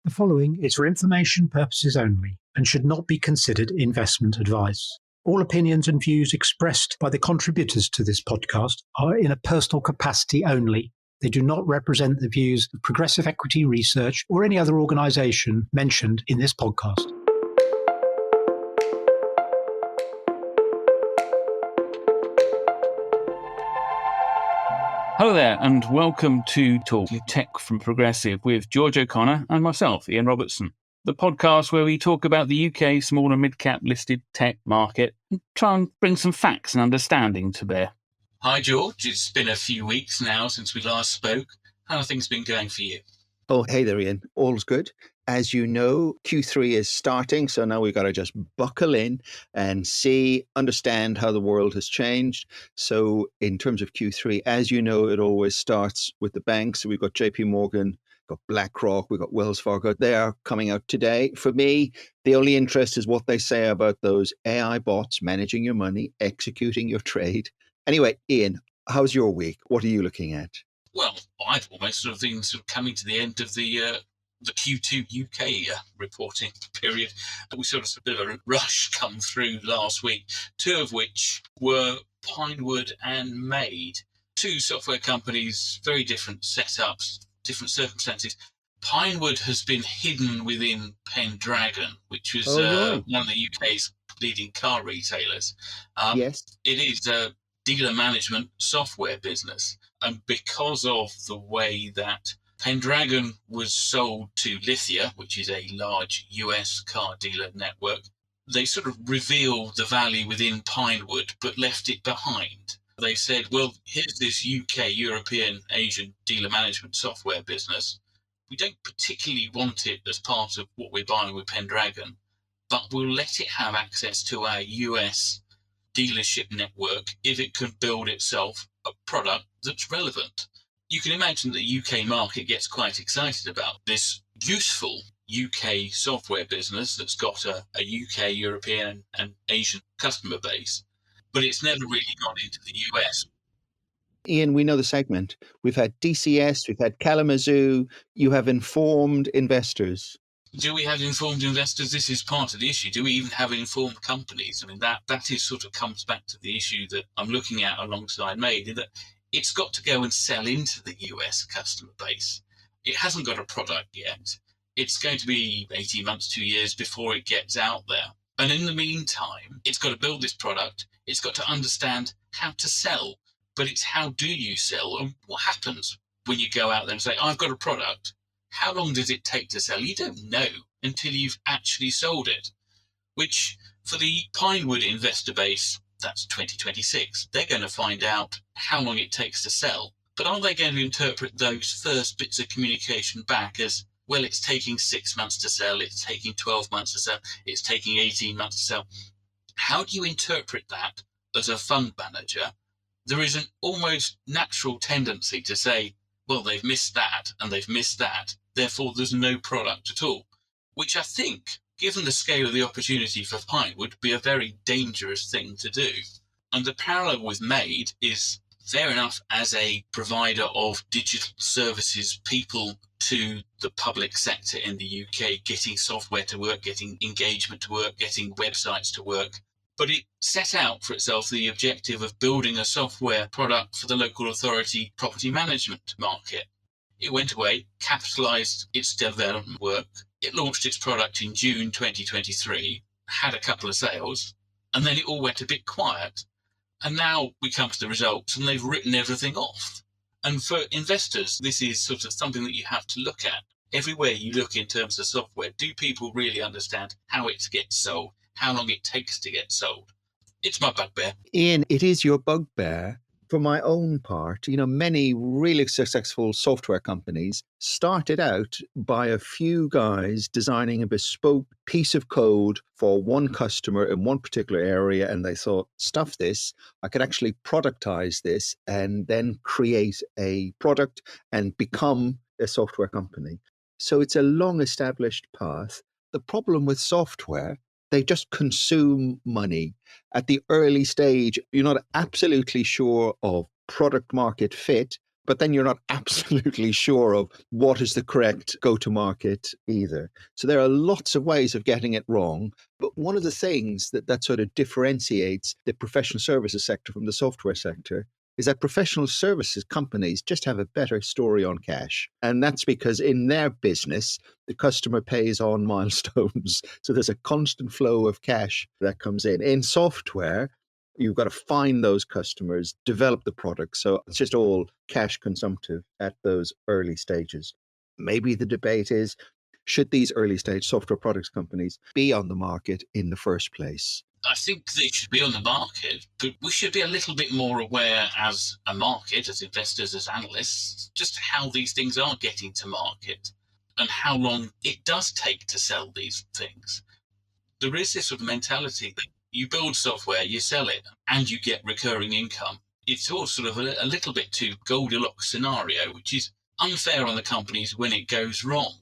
The following is for information purposes only and should not be considered investment advice. All opinions and views expressed by the contributors to this podcast are in a personal capacity only. They do not represent the views of Progressive Equity Research or any other organisation mentioned in this podcast. Hello there, and welcome to Talk Tech from Progressive with George O'Connor and myself, Ian Robertson, the podcast where we talk about the UK small and mid-cap listed tech market and try and bring some facts and understanding to bear. Hi, George. It's been a few weeks now since we last spoke. How have things been going for you? Oh, hey there, Ian. All's good. As you know, Q3 is starting, so now we've got to just buckle in and understand how the world has changed. So in terms of Q3, as you know, it always starts with the banks. So we've got JP Morgan, got BlackRock, we've got Wells Fargo. They are coming out today. For me, the only interest is what they say about those AI bots managing your money, executing your trade. Anyway, Ian, how's your week? What are you looking at? Well, I've almost been coming to the end of the Q2 UK reporting period. We saw a bit of a rush come through last week, two of which were Pinewood and Made, two software companies, very different setups, different circumstances. Pinewood has been hidden within Pendragon, which was one of the UK's leading car retailers. Yes. It is a dealer management software business. And because of the way that Pendragon was sold to Lithia, which is a large US car dealer network, they sort of revealed the value within Pinewood, but left it behind. They said, well, here's this UK, European, Asian dealer management software business. We don't particularly want it as part of what we're buying with Pendragon, but we'll let it have access to our US dealership network if it can build itself a product that's relevant. You can imagine the UK market gets quite excited about this useful UK software business that's got a UK, European and Asian customer base, but it's never really gone into the US. Ian, we know the segment. We've had DCS, we've had Kalamazoo. You have informed investors. Do we have informed investors? This is part of the issue. Do we even have informed companies? I mean, that is comes back to the issue that I'm looking at alongside Made, that it's got to go and sell into the US customer base. It hasn't got a product yet. It's going to be 18 months, 2 years before it gets out there. And in the meantime, it's got to build this product. It's got to understand how to sell. But it's how do you sell and what happens when you go out there and say, I've got a product. How long does it take to sell? You don't know until you've actually sold it, which for the Pinewood investor base, that's 2026. They're going to find out how long it takes to sell. But are they going to interpret those first bits of communication back as, well, it's taking 6 months to sell, it's taking 12 months to sell, it's taking 18 months to sell? How do you interpret that as a fund manager? There is an almost natural tendency to say, well, they've missed that and they've missed that, therefore there's no product at all, which I think, given the scale of the opportunity for Pinewood, would be a very dangerous thing to do. And the parallel with Made is fair enough as a provider of digital services, people to the public sector in the UK, getting software to work, getting engagement to work, getting websites to work. But it set out for itself the objective of building a software product for the local authority property management market. It went away, capitalised its development work. It launched its product in June 2023, had a couple of sales, and then it all went a bit quiet. And now we come to the results and they've written everything off. And for investors, this is something that you have to look at. Everywhere you look in terms of software, do people really understand how it gets sold? How long it takes to get sold? It's my bugbear. Ian, it is your bugbear. For my own part, many really successful software companies started out by a few guys designing a bespoke piece of code for one customer in one particular area. And they thought, stuff this, I could actually productize this and then create a product and become a software company. So it's a long established path. The problem with software, they just consume money. At the early stage, you're not absolutely sure of product market fit, but then you're not absolutely sure of what is the correct go-to-market either. So there are lots of ways of getting it wrong. But one of the things that sort of differentiates the professional services sector from the software sector is that professional services companies just have a better story on cash. And that's because in their business, the customer pays on milestones. So there's a constant flow of cash that comes in. In software, you've got to find those customers, develop the product. So it's just all cash consumptive at those early stages. Maybe the debate is, should these early stage software products companies be on the market in the first place? I think they should be on the market, but we should be a little bit more aware as a market, as investors, as analysts, just how these things are getting to market and how long it does take to sell these things. There is this sort of mentality that you build software, you sell it, and you get recurring income. It's all sort of a little bit too Goldilocks scenario, which is unfair on the companies when it goes wrong.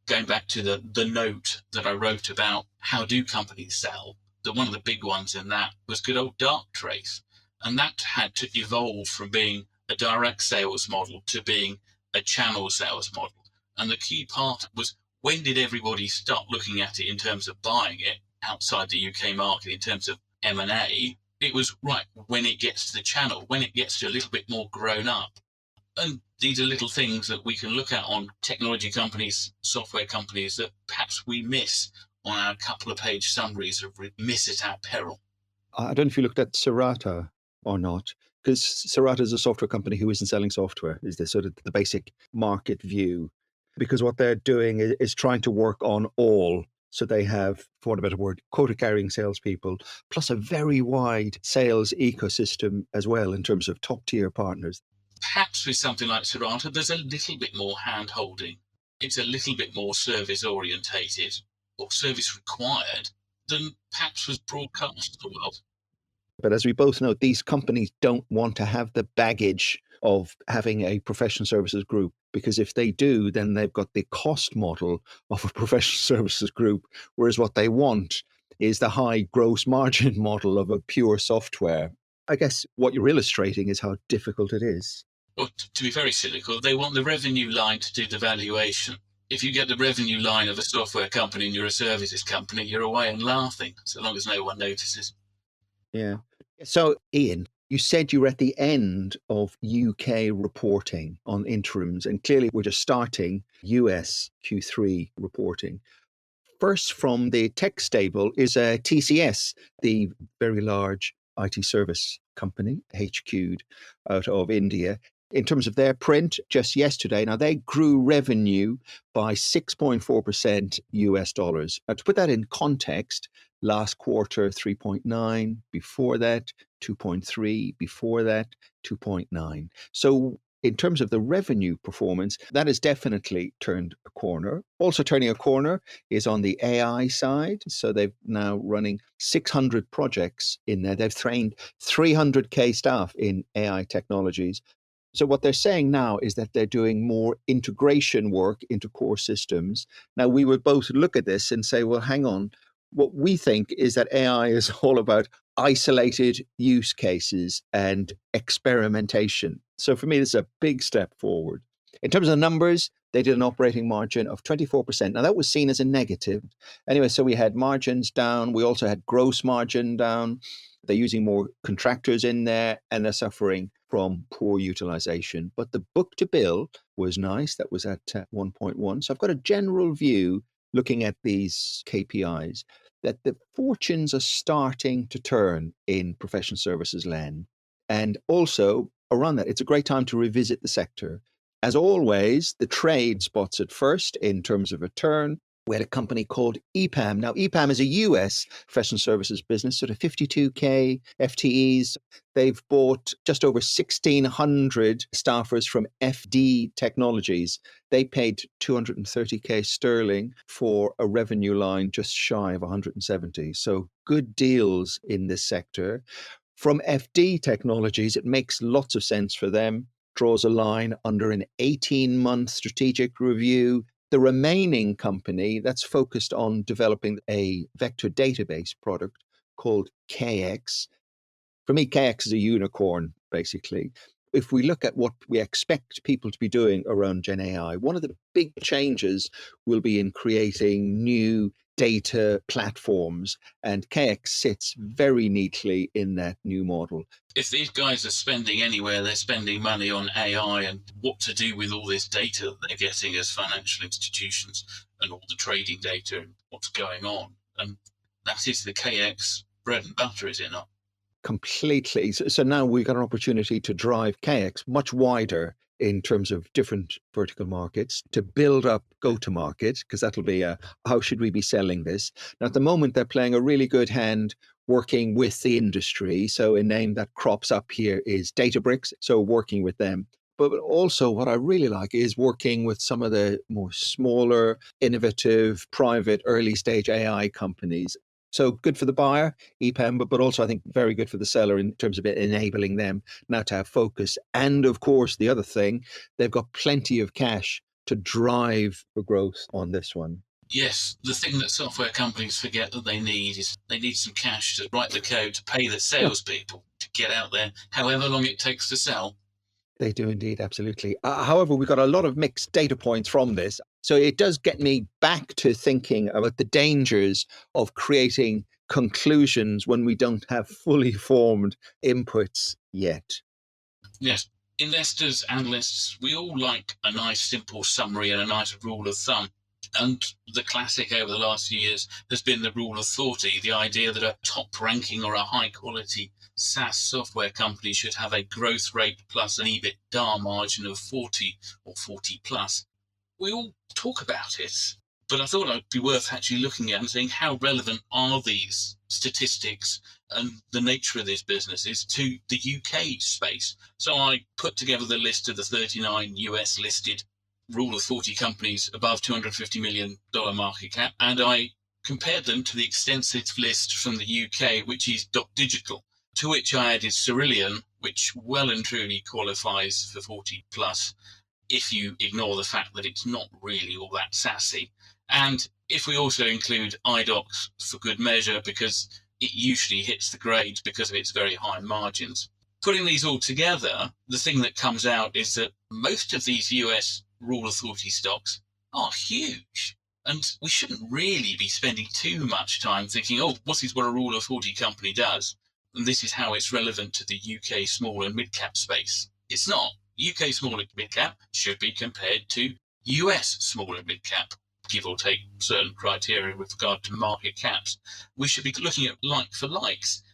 Going back to the note that I wrote about how do companies sell, one of the big ones in that was good old Darktrace. And that had to evolve from being a direct sales model to being a channel sales model. And the key part was, when did everybody start looking at it in terms of buying it outside the UK market in terms of M&A? It was right when it gets to the channel, when it gets to a little bit more grown up. And these are little things that we can look at on technology companies, software companies that perhaps we miss on our couple of page summaries of miss at our peril. I don't know if you looked at Serata or not, because Serata is a software company who isn't selling software, is the sort of the basic market view. Because what they're doing is trying to work on all. So they have, for want of a better word, quota-carrying salespeople, plus a very wide sales ecosystem as well in terms of top-tier partners. Perhaps with something like Serata, there's a little bit more hand-holding. It's a little bit more service-orientated or service required than perhaps was broadcast to the world. But as we both know, these companies don't want to have the baggage of having a professional services group, because if they do, then they've got the cost model of a professional services group, whereas what they want is the high gross margin model of a pure software. I guess what you're illustrating is how difficult it is. Well, to be very cynical, they want the revenue line to do the valuation. If you get the revenue line of a software company and you're a services company, you're away and laughing, so long as no one notices. Yeah. So, Ian, you said you were at the end of UK reporting on interims, and clearly we're just starting US Q3 reporting. First from the tech stable is TCS, the very large IT service company, HQ'd out of India. In terms of their print, just yesterday, now they grew revenue by 6.4% US dollars. Now, to put that in context, last quarter 3.9, before that 2.3, before that 2.9. So in terms of the revenue performance, that has definitely turned a corner. Also turning a corner is on the AI side. So they've now running 600 projects in there. They've trained 300K staff in AI technologies. So what they're saying now is that they're doing more integration work into core systems. Now, we would both look at this and say, well, hang on. What we think is that AI is all about isolated use cases and experimentation. So for me, this is a big step forward. In terms of the numbers, they did an operating margin of 24%. Now, that was seen as a negative. Anyway, so we had margins down. We also had gross margin down. They're using more contractors in there, and they're suffering from poor utilization. But the book to bill was nice. That was at 1.1. So I've got a general view looking at these KPIs that the fortunes are starting to turn in professional services land. And also around that, it's a great time to revisit the sector. As always, the trade spots it first in terms of a turn. We had a company called EPAM. Now, EPAM is a US professional services business, sort of 52K FTEs. They've bought just over 1,600 staffers from FD Technologies. They paid 230K sterling for a revenue line just shy of 170. So good deals in this sector. From FD Technologies, it makes lots of sense for them. Draws a line under an 18-month strategic review. The remaining company that's focused on developing a vector database product called KX. For me, KX is a unicorn, basically. If we look at what we expect people to be doing around Gen AI, one of the big changes will be in creating new data platforms, and KX sits very neatly in that new model. If these guys are spending anywhere, they're spending money on AI and what to do with all this data that they're getting as financial institutions and all the trading data and what's going on. And that is the KX bread and butter, is it not? Completely. So now we've got an opportunity to drive KX much wider in terms of different vertical markets, to build up go-to-market, because that'll be how should we be selling this? Now, at the moment, they're playing a really good hand working with the industry. So a name that crops up here is Databricks, so working with them. But also what I really like is working with some of the more smaller, innovative, private, early-stage AI companies. So good for the buyer, EPAM, but also I think very good for the seller in terms of it enabling them now to have focus. And of course, the other thing, they've got plenty of cash to drive for growth on this one. Yes, the thing that software companies forget that they need is they need some cash to write the code, to pay the salespeople to get out there, however long it takes to sell. They do indeed, absolutely. However, we've got a lot of mixed data points from this. So it does get me back to thinking about the dangers of creating conclusions when we don't have fully formed inputs yet. Yes, investors, analysts, we all like a nice simple summary and a nice rule of thumb. And the classic over the last few years has been the rule of 40, the idea that a top ranking or a high quality SaaS software company should have a growth rate plus an EBITDA margin of 40 or 40 plus. We all talk about it, but I thought it'd be worth actually looking at and saying how relevant are these statistics and the nature of these businesses to the UK space. So I put together the list of the 39 US listed rule of 40 companies above $250 million market cap, and I compared them to the extensive list from the UK, which is .digital, to which I added Cerillion, which well and truly qualifies for 40 plus, if you ignore the fact that it's not really all that sassy. And if we also include iDocs for good measure, because it usually hits the grades because of its very high margins. Putting these all together, the thing that comes out is that most of these US rule of 40 stocks are huge. And we shouldn't really be spending too much time thinking, oh, what is what a rule of 40 company does? And this is how it's relevant to the UK small and mid-cap space. It's not. UK small and mid-cap should be compared to US small and mid-cap, give or take certain criteria with regard to market caps. We should be looking at like for likes.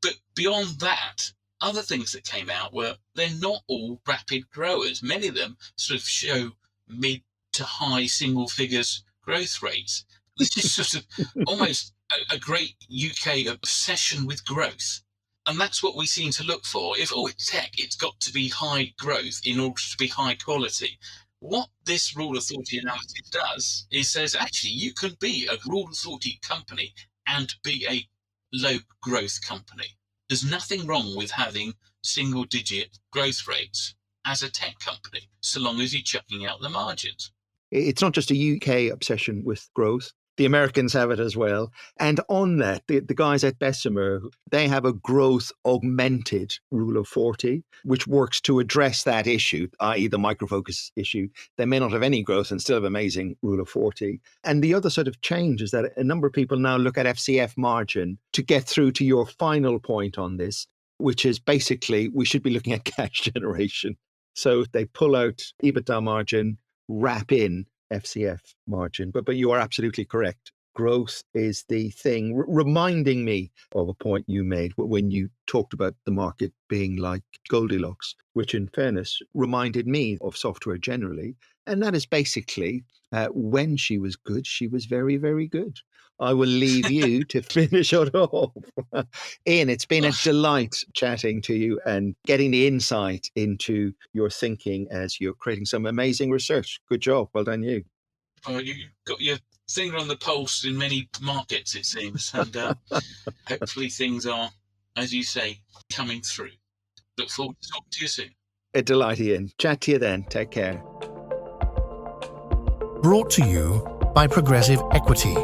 But beyond that, other things that came out were they're not all rapid growers. Many of them sort of show mid to high single figures growth rates. This is sort of almost a great UK obsession with growth. And that's what we seem to look for. If, it's tech, it's got to be high growth in order to be high quality. What this rule of 40 analysis does is says, actually, you can be a rule of 40 company and be a low growth company. There's nothing wrong with having single digit growth rates as a tech company, so long as you're chucking out the margins. It's not just a UK obsession with growth. The Americans have it as well. And on that, the guys at Bessemer, they have a growth augmented rule of 40, which works to address that issue, i.e. the microfocus issue. They may not have any growth and still have amazing rule of 40. And the other sort of change is that a number of people now look at FCF margin to get through to your final point on this, which is basically we should be looking at cash generation. So they pull out EBITDA margin, wrap in FCF margin. But you are absolutely correct. Growth is the thing, reminding me of a point you made when you talked about the market being like Goldilocks, which in fairness reminded me of software generally. And that is basically when she was good, she was very, very good. I will leave you to finish it off. Ian, it's been a delight chatting to you and getting the insight into your thinking as you're creating some amazing research. Good job. Well done, you. Oh, you got your finger on the pulse in many markets, it seems. And hopefully things are, as you say, coming through. Look forward to talking to you soon. A delight, Ian. Chat to you then. Take care. Brought to you by Progressive Equity.